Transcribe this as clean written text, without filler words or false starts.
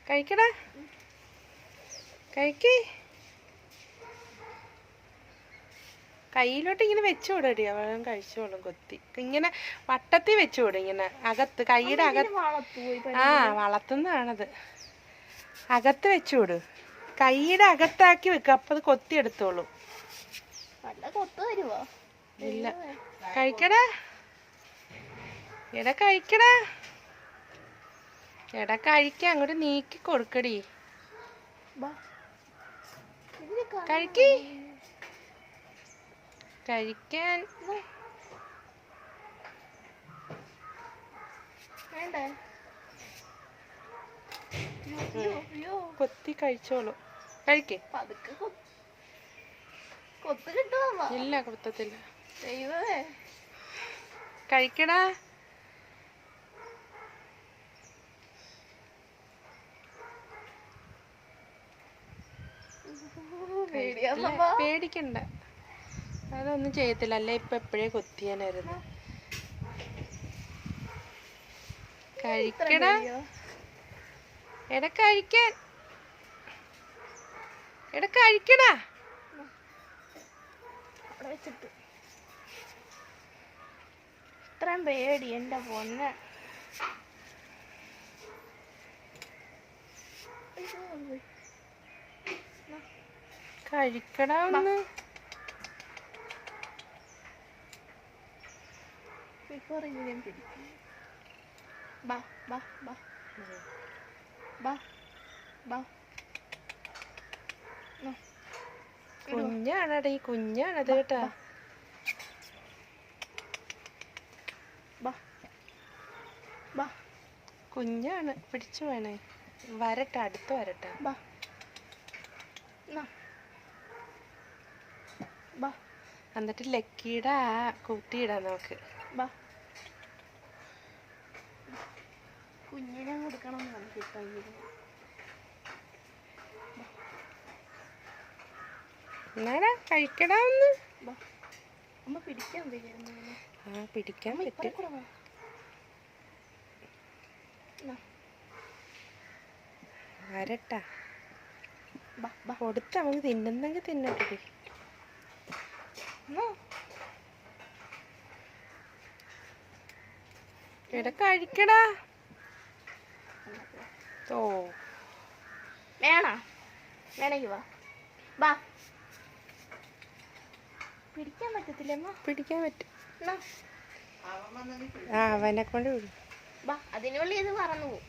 കഴിക്കടാ, കഴിക്ക്. കയ്യിലോട്ട് ഇങ്ങനെ വെച്ചുവിടടി, അവൻ കഴിച്ചോളും. കൊത്തി ഇങ്ങനെ വട്ടത്തിൽ വെച്ചുവിടും, ഇങ്ങനെ അകത്ത്, കൈയുടെ അകത്ത്. ആ, വളർത്തുന്നതാണത്. അകത്ത് വെച്ചുവിടും, കൈയുടെ അകത്താക്കി വെക്കും. അപ്പൊ അത് കൊത്തി എടുത്തോളൂ. ഇല്ല, കഴിക്കടാ, എടാ കഴിക്കടാ, എടാ കഴിക്കാൻ. അങ്ങോട്ട് നീക്കി കൊടുക്കടി. കഴിക്ക്, കഴിക്കാൻ. കൊത്തി കഴിച്ചോളൂ. കഴിക്ക്. ഇല്ല, കൊത്തത്തില്ല. കഴിക്കടാ. പേടിക്കണ്ട, അതൊന്നും ചെയ്യത്തില്ല. അല്ലേ ഇപ്പൊ എപ്പോഴേ കൊത്തിയാനായിരുന്നു. കഴിക്കടാ, എടാ കഴിക്കാൻ, എടാ കഴിക്കടാ. ഇത്രയും പേടി എന്റെ പൊന്നെ. കഴിക്കടാ ഒന്ന്. കുഞ്ഞാണടേ, കുഞ്ഞാണത് കേട്ടാ. കുഞ്ഞാണ്, പിടിച്ചു വേണേ. വരട്ടെ, അടുത്ത് വരട്ടെ. എന്നിട്ട് ലക്കിയുടെ കൂട്ടിയിടാം നമുക്ക്. കുഞ്ഞിനെ കൊടുക്കണം. എന്നാടാ കഴിക്കടാ ഒന്ന്. അമ്മ പിടിക്കാൻ പറ്റും. ആ, പിടിക്കാൻ പറ്റും. വരട്ടാ, കൊടുത്ത നമുക്ക് തിന്നുന്നെങ്കിൽ തിന്നട്ടെ. എടാ കഴിക്കടാ. ഓ, വേണമെങ്കിൽ വാ. പിടിക്കാൻ പറ്റത്തില്ലമ്മ. പിടിക്കാൻ പറ്റും. ആ, അവനെ കൊണ്ട് വിടും. അതിനുള്ളിൽ ഇത് പറന്നു പോകും.